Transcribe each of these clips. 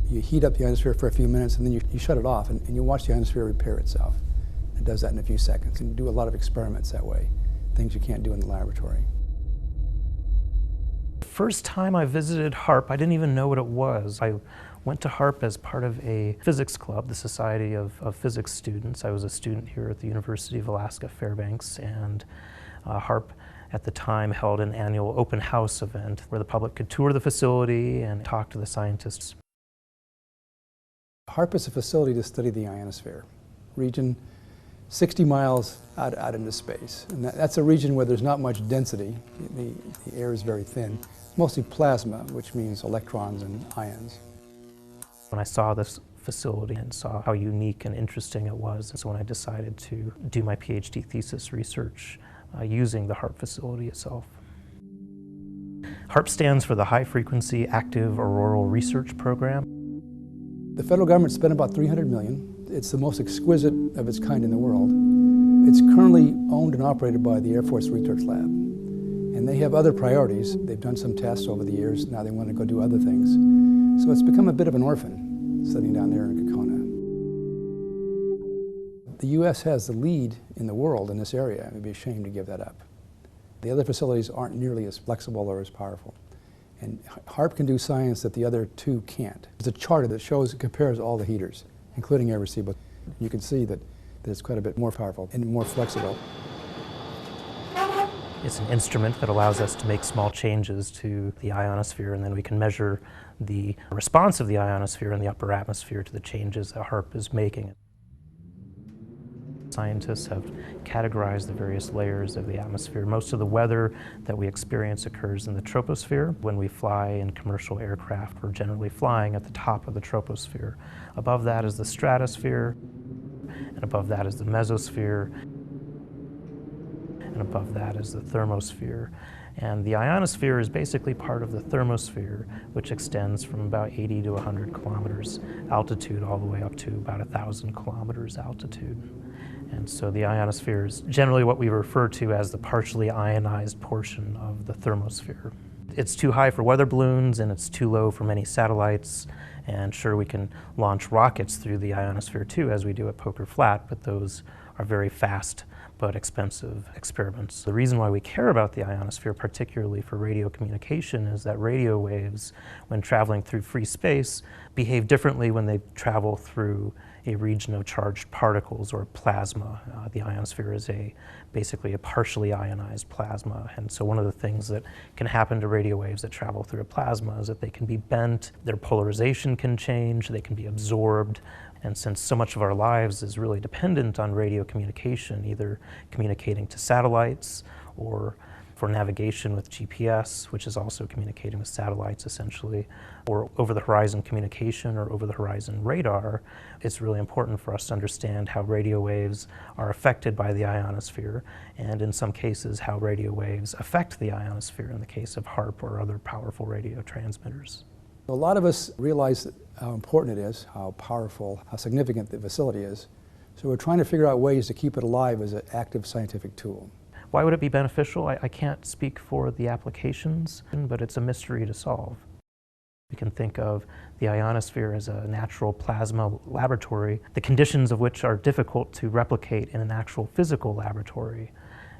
You heat up the ionosphere for a few minutes and then you shut it off and you watch the ionosphere repair itself. It does that in a few seconds. You can do a lot of experiments that way, things you can't do in the laboratory. The first time I visited Haarp, I didn't even know what it was. I went to Haarp as part of a physics club, the Society of Physics Students. I was a student here at the University of Alaska Fairbanks, and Haarp at the time held an annual open house event where the public could tour the facility and talk to the scientists. Haarp is a facility to study the ionosphere, region 60 miles out into space. And that's a region where there's not much density. The air is very thin. It's mostly plasma, which means electrons and ions. When I saw this facility and saw how unique and interesting it was, so when I decided to do my PhD thesis research using the Haarp facility itself. Haarp stands for the High Frequency Active Auroral Research Program. The federal government spent about $300 million. It's the most exquisite of its kind in the world. It's currently owned and operated by the Air Force Research Lab. And they have other priorities. They've done some tests over the years. Now they want to go do other things. So it's become a bit of an orphan sitting down there in Kokona. The U.S. has the lead in the world in this area. It would be a shame to give that up. The other facilities aren't nearly as flexible or as powerful. And Haarp can do science that the other two can't. There's a chart that shows, it compares all the heaters, including air receiver. You can see that it's quite a bit more powerful and more flexible. It's an instrument that allows us to make small changes to the ionosphere, and then we can measure the response of the ionosphere in the upper atmosphere to the changes that Haarp is making. Scientists have categorized the various layers of the atmosphere. Most of the weather that we experience occurs in the troposphere. When we fly in commercial aircraft, we're generally flying at the top of the troposphere. Above that is the stratosphere, and above that is the mesosphere, and above that is the thermosphere. And the ionosphere is basically part of the thermosphere, which extends from about 80 to 100 kilometers altitude all the way up to about 1,000 kilometers altitude. And so the ionosphere is generally what we refer to as the partially ionized portion of the thermosphere. It's too high for weather balloons and it's too low for many satellites. And sure, we can launch rockets through the ionosphere too, as we do at Poker Flat, but those are very fast but expensive experiments. The reason why we care about the ionosphere, particularly for radio communication, is that radio waves, when traveling through free space, behave differently when they travel through a region of charged particles or plasma. The ionosphere is basically a partially ionized plasma, and so one of the things that can happen to radio waves that travel through a plasma is that they can be bent, their polarization can change, they can be absorbed. And since so much of our lives is really dependent on radio communication, either communicating to satellites or for navigation with GPS, which is also communicating with satellites essentially, or over-the-horizon communication or over-the-horizon radar, it's really important for us to understand how radio waves are affected by the ionosphere, and in some cases how radio waves affect the ionosphere in the case of Haarp or other powerful radio transmitters. A lot of us realize how important it is, how powerful, how significant the facility is. So we're trying to figure out ways to keep it alive as an active scientific tool. Why would it be beneficial? I can't speak for the applications, but it's a mystery to solve. We can think of the ionosphere as a natural plasma laboratory, the conditions of which are difficult to replicate in an actual physical laboratory.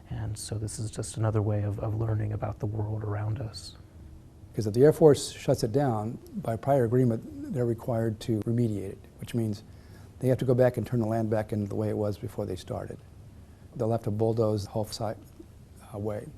And so this is just another way of learning about the world around us. Because if the Air Force shuts it down, by prior agreement, they're required to remediate it, which means they have to go back and turn the land back into the way it was before they started. They'll have to bulldoze the whole site away.